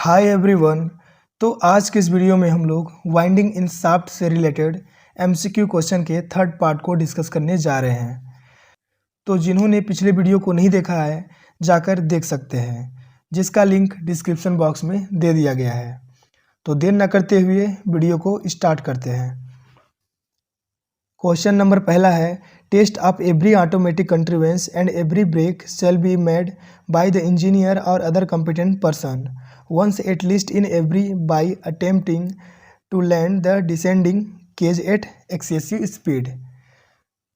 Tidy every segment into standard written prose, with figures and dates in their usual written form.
Hi everyone. तो आज के इस वीडियो में हम लोग वाइंडिंग इन शाफ्ट से रिलेटेड एमसीक्यू क्वेश्चन के थर्ड पार्ट को डिस्कस करने जा रहे हैं। तो जिन्होंने पिछले वीडियो को नहीं देखा है जाकर देख सकते हैं, जिसका लिंक डिस्क्रिप्शन बॉक्स में दे दिया गया है। तो देर न करते हुए वीडियो को स्टार्ट करते हैं। क्वेश्चन नंबर पहला है, test of every automatic contrivance and every brake shall be made by the engineer और other competent person once at least in every by attempting to land the descending cage at excessive speed।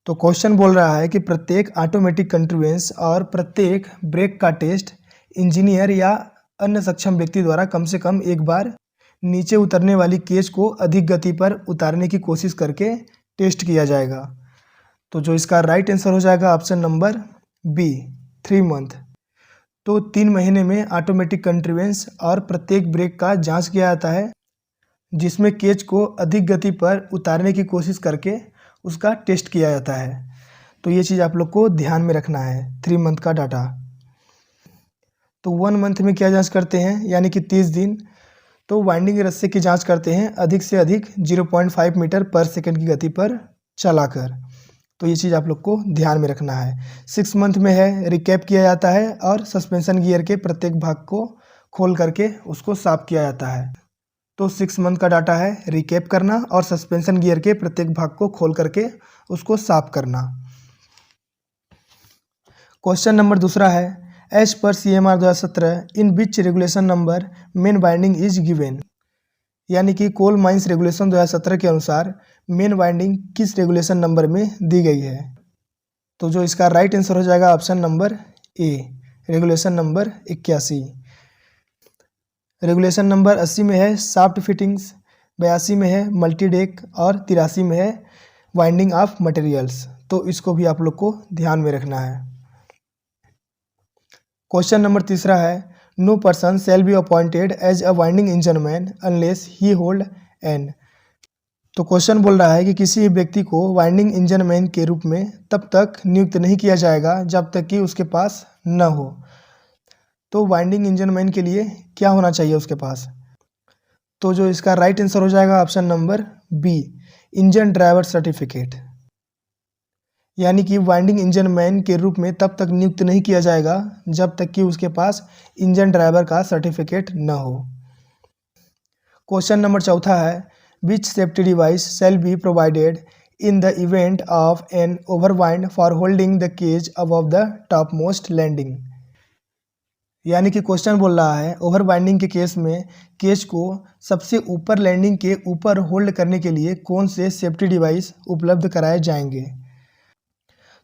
तो question बोल रहा है कि प्रत्येक automatic कंट्रीवेंस और प्रत्येक break का टेस्ट इंजीनियर या अन्य सक्षम व्यक्ति द्वारा कम से कम एक बार नीचे उतरने वाली केज को अधिक गति पर उतारने की कोशिश करके टेस्ट किया जाएगा। तो जो इसका राइट आंसर हो जाएगा ऑप्शन नंबर बी, 3 मंथ। तो 3 महीने में ऑटोमेटिक कंट्रीवेंस और प्रत्येक ब्रेक का जांच किया जाता है, जिसमें केज को अधिक गति पर उतारने की कोशिश करके उसका टेस्ट किया जाता है। तो ये चीज़ आप लोग को ध्यान में रखना है, 3 मंथ का डाटा। तो 1 मंथ में क्या जांच करते हैं, यानी कि 30 दिन। तो वाइंडिंग रस्से की जांच करते हैं अधिक से अधिक 0.5 मीटर पर सेकंड की गति पर चलाकर। तो ये चीज़ आप लोग को ध्यान में रखना है। 6 मंथ में है रिकैप किया जाता है और सस्पेंशन गियर के प्रत्येक भाग को खोल करके उसको साफ किया जाता है। तो 6 मंथ का डाटा है रिकैप करना और सस्पेंशन गियर के प्रत्येक भाग को खोल करके उसको साफ करना। क्वेश्चन नंबर दूसरा है, एज पर CMR 2017 in which regulation number main binding is given. यानी कि कोल माइंस रेगुलेशन 2017 के अनुसार मेन बाइंडिंग किस रेगुलेशन नंबर में दी गई है। तो जो इसका राइट आंसर हो जाएगा ऑप्शन नंबर ए, रेगुलेशन नंबर 81। रेगुलेशन नंबर 80 में है शाफ्ट फिटिंग्स, 82 में है मल्टीडेक और 83 में है वाइंडिंग ऑफ मटेरियल्स। तो इसको भी आप लोग को ध्यान में रखना है। क्वेश्चन नंबर तीसरा है, no person shall be appointed as a winding engineman unless he hold an. तो क्वेश्चन बोल रहा है कि किसी व्यक्ति को वाइंडिंग इंजनमैन के रूप में तब तक नियुक्त नहीं किया जाएगा जब तक कि उसके पास न हो। तो वाइंडिंग इंजनमैन के लिए क्या होना चाहिए उसके पास। तो जो इसका राइट आंसर हो जाएगा option number B, engine driver certificate. यानी कि वाइंडिंग इंजनमैन के रूप में तब तक नियुक्त नहीं किया जाएगा जब तक कि उसके पास इंजन ड्राइवर का सर्टिफिकेट न हो। क्वेश्चन नंबर चौथा है, which safety device shall be provided in the event of an overwind for holding the cage above the top most landing. यानी कि क्वेश्चन बोल रहा है ओवर वाइंडिंग के केस में केज को सबसे ऊपर लैंडिंग के ऊपर होल्ड करने के लिए कौन से सेफ्टी डिवाइस उपलब्ध कराए जाएंगे।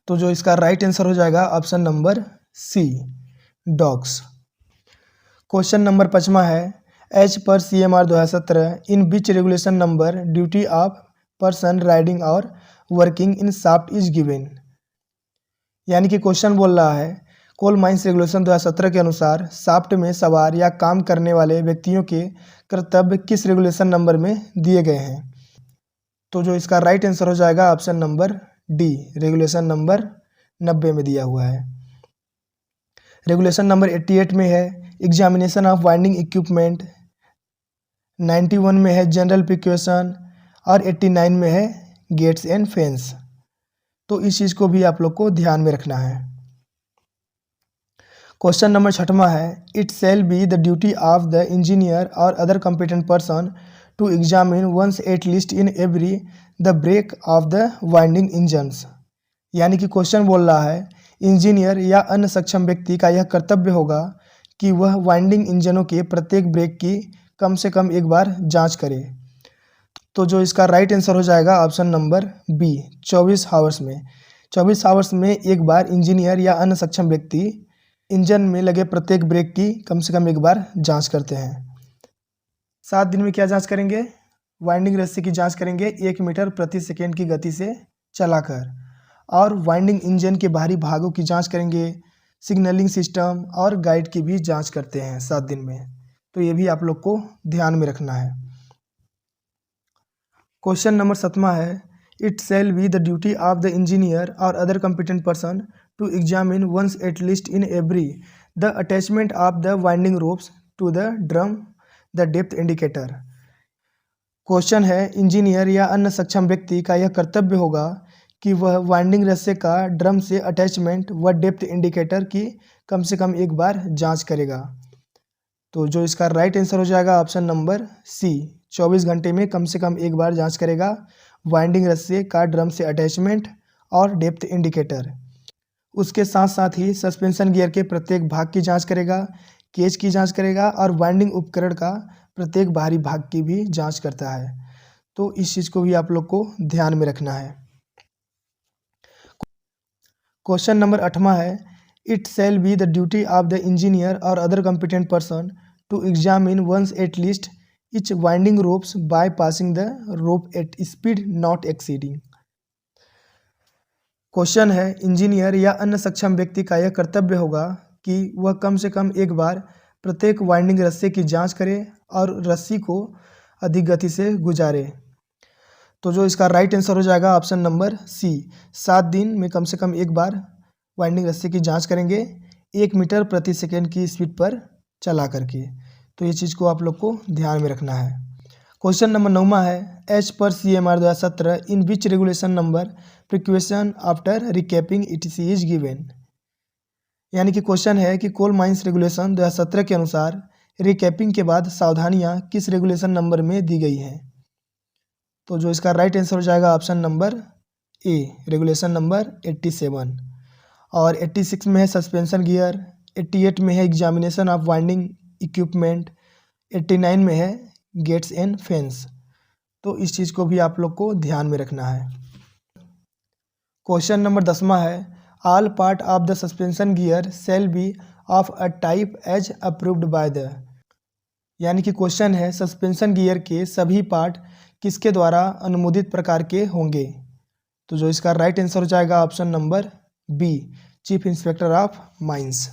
तो जो इसका राइट आंसर हो जाएगा option number C, dogs. Question number 5वां है, एज पर CMR 2017 in which regulation number duty of person riding और working in shaft is given. यानी कि क्वेश्चन बोल रहा है कोल माइंस रेगुलेशन 2017 के अनुसार शाफ्ट में सवार या काम करने वाले व्यक्तियों के कर्तव्य किस रेगुलेशन नंबर में दिए गए हैं। तो जो इसका राइट आंसर हो जाएगा option number D, regulation number 90 में दिया हुआ है। रेगुलेशन नंबर 88 में है एग्जामिनेशन ऑफ वाइंडिंग इक्विपमेंट, 91 में है जनरल प्रिकॉशन और 89 में है गेट्स एंड फेंस। तो इस चीज़ को भी आप लोग को ध्यान में रखना है। क्वेश्चन नंबर 6वां है, it shall be the duty of the engineer और other competent person to examine once at least in every the brake of the winding engines. यानी कि क्वेश्चन बोल रहा है इंजीनियर या अन्य सक्षम व्यक्ति का यह कर्तव्य होगा कि वह वाइंडिंग इंजनों के प्रत्येक ब्रेक की कम से कम एक बार जांच करे। तो जो इसका राइट आंसर हो जाएगा ऑप्शन नंबर बी, 24 आवर्स में। 24 आवर्स में एक बार इंजीनियर या अन्य सक्षम व्यक्ति इंजन में लगे प्रत्येक ब्रेक की कम से कम एक बार जांच करते हैं। 7 दिन में क्या जांच करेंगे, वाइंडिंग रस्से की जांच करेंगे 1 मीटर प्रति सेकेंड की गति से चलाकर, और वाइंडिंग इंजन के बाहरी भागों की जांच करेंगे, सिग्नलिंग सिस्टम और गाइड की भी जांच करते हैं 7 दिन में। तो ये भी आप लोग को ध्यान में रखना है। क्वेश्चन नंबर 7वां है, it shall be the duty of the engineer और other competent person to examine once at least in every the attachment of the winding ropes to the drum the depth indicator. Question है, engineer या अन्य सक्षम व्यक्ति का यह कर्तव्य होगा कि वह वाइंडिंग रस्से का ड्रम से अटैचमेंट व डेप्थ इंडिकेटर की कम से कम एक बार जांच करेगा। तो जो इसका राइट आंसर हो जाएगा ऑप्शन नंबर सी, 24 घंटे में कम से कम एक बार जांच करेगा वाइंडिंग रस्से का ड्रम से अटैचमेंट और डेप्थ इंडिकेटर। उसके साथ साथ ही सस्पेंशन गियर के प्रत्येक भाग की जांच करेगा, केज की जांच करेगा और वाइंडिंग उपकरण का प्रत्येक बाहरी भाग की भी जांच करता है। तो इस चीज़ को भी आप लोग को ध्यान में रखना है। क्वेश्चन नंबर 8वां है, it shall be the duty of the engineer और other competent person to examine once at least each winding ropes by passing the rope at speed not exceeding। Question है, इंजीनियर या अन्य सक्षम व्यक्ति का यह कर्तव्य होगा कि वह कम से कम एक बार प्रत्येक वाइंडिंग रस्से की जांच करे और रस्सी को अधिक गति से गुजारे। तो जो इसका राइट आंसर हो जाएगा ऑप्शन नंबर सी, 7 दिन में कम से कम एक बार वाइंडिंग रस्से की जांच करेंगे 1 मीटर प्रति सेकेंड की स्पीड पर चला करके। तो ये चीज़ को आप लोग को ध्यान में रखना है। क्वेश्चन नंबर 9वां है, एज पर CMR 2017 in which regulation number precaution after recapping ETC is given. यानी कि क्वेश्चन है कि कोल माइंस रेगुलेशन 2017 के अनुसार रिकैपिंग के बाद सावधानियां किस रेगुलेशन नंबर में दी गई हैं। तो जो इसका राइट आंसर हो जाएगा ऑप्शन नंबर ए, रेगुलेशन नंबर 87। और 86 में है सस्पेंशन गियर, 88 में है एग्जामिनेशन ऑफ वाइंडिंग इक्विपमेंट, 89 में है गेट्स एंड फेंस। तो इस चीज़ को भी आप लोग को ध्यान में रखना है। क्वेश्चन नंबर 10वां है, all part of the suspension gear shall be of a type as approved by the. यानी कि क्वेश्चन है, सस्पेंशन गियर के सभी पार्ट किसके द्वारा अनुमोदित प्रकार के होंगे। तो जो इसका राइट आंसर हो जाएगा option number B, chief inspector of mines.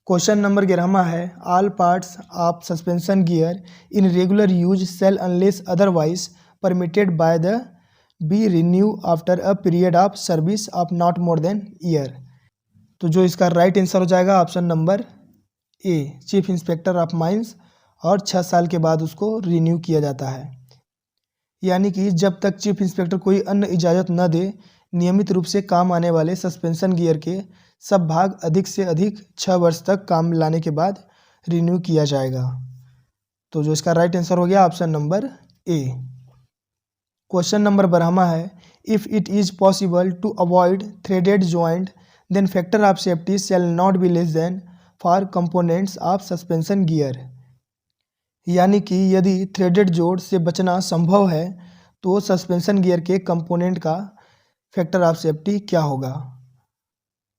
Question number 11वां है, all parts of suspension gear in regular use shall unless otherwise permitted by the be renew after a period of service of not more than year. तो जो इसका right answer हो जाएगा option number A, chief inspector of mines, और 6 साल के बाद उसको रिन्यू किया जाता है। यानी कि जब तक चीफ इंस्पेक्टर कोई अन्य इजाज़त न दे, नियमित रूप से काम आने वाले सस्पेंशन गियर के सब भाग अधिक से अधिक 6 वर्ष तक काम लाने के बाद रिन्यू किया जाएगा। तो जो इसका राइट आंसर हो गया option number A. Question number 12वां है, if it is possible to avoid threaded joint then factor of safety shall not be less than for components of suspension gear. यानी कि यदि थ्रेडेड जोड़ से बचना संभव है तो सस्पेंशन गियर के कंपोनेंट का फैक्टर ऑफ सेफ्टी क्या होगा।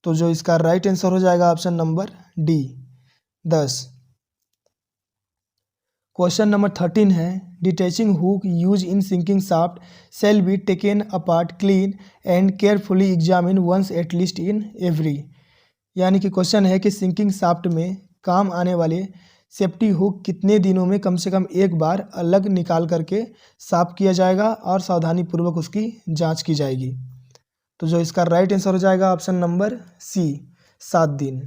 तो जो इसका राइट आंसर हो जाएगा option number D, 10। Question number 13 है, detaching hook use in sinking shaft shall be taken apart clean and carefully examine once at least in every. यानी कि क्वेश्चन है कि सिंकिंग शाफ्ट में काम आने वाले सेफ्टी हुक कितने दिनों में कम से कम एक बार अलग निकाल करके साफ किया जाएगा और सावधानीपूर्वक उसकी जांच की जाएगी। तो जो इसका राइट आंसर हो जाएगा ऑप्शन नंबर सी, 7 दिन।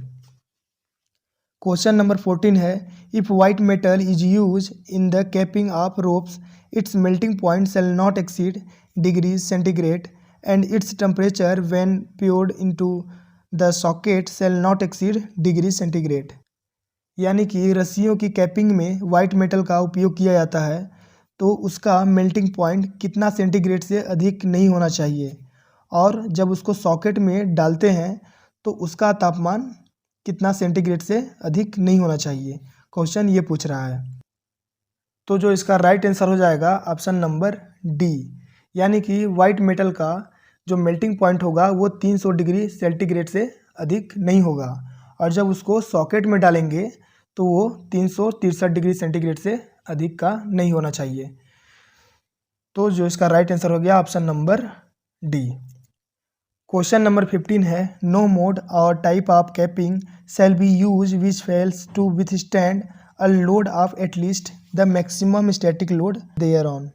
क्वेश्चन नंबर 14 है, if white metal is use in the capping of ropes its melting point shall not exceed degrees centigrade and its temperature when poured into the socket shall not exceed degree centigrade. यानी कि रस्सियों की capping में white metal का उपयोग किया जाता है तो उसका मेल्टिंग पॉइंट कितना सेंटीग्रेड से अधिक नहीं होना चाहिए, और जब उसको सॉकेट में डालते हैं तो उसका तापमान कितना सेंटीग्रेड से अधिक नहीं होना चाहिए। क्वेश्चन ये पूछ रहा है। तो जो इसका राइट आंसर हो जाएगा ऑप्शन नंबर डी, यानी कि वाइट मेटल का जो मेल्टिंग पॉइंट होगा वो 300 डिग्री सेंटीग्रेड से अधिक नहीं होगा, और जब उसको सॉकेट में डालेंगे तो वो 363 डिग्री सेंटीग्रेड से अधिक का नहीं होना चाहिए। तो जो इसका राइट आंसर हो गया option number D. Question number 15 है, नो मोड और type of capping shall be use which fails to withstand a load of at least the maximum static load there on.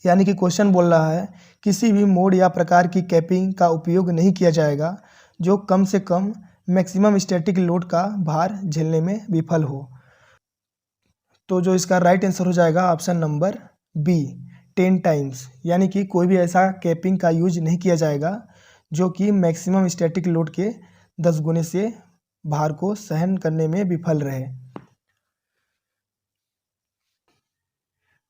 यानी कि क्वेश्चन बोल रहा है किसी भी मोड या प्रकार की कैपिंग का उपयोग नहीं किया जाएगा जो कम से कम मैक्सिमम स्टैटिक लोड का भार झेलने में विफल हो। तो जो इसका राइट आंसर हो जाएगा ऑप्शन नंबर बी 10 टाइम्स, यानी कि कोई भी ऐसा कैपिंग का यूज नहीं किया जाएगा जो कि मैक्सिमम स्टैटिक लोड के 10 गुने से भार को सहन करने में विफल रहे।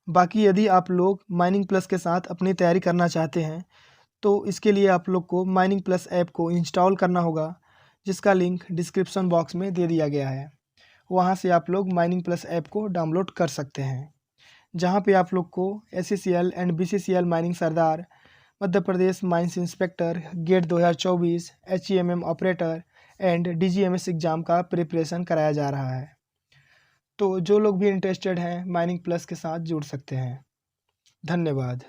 बाकी यदि आप लोग माइनिंग प्लस के साथ अपनी तैयारी करना चाहते हैं तो इसके लिए आप लोग को माइनिंग प्लस ऐप को इंस्टॉल करना होगा, जिसका लिंक डिस्क्रिप्शन बॉक्स में दे दिया गया है। वहाँ से आप लोग माइनिंग प्लस ऐप को डाउनलोड कर सकते हैं, जहाँ पे आप लोग को SCCL and BCCL mining sirdar, Madhya Pradesh mines inspector, GATE 2024, HEMM operator and DGMS exam का प्रिपरेशन कराया जा रहा है। तो जो लोग भी इंटरेस्टेड हैं माइनिंग प्लस के साथ जुड़ सकते हैं। धन्यवाद।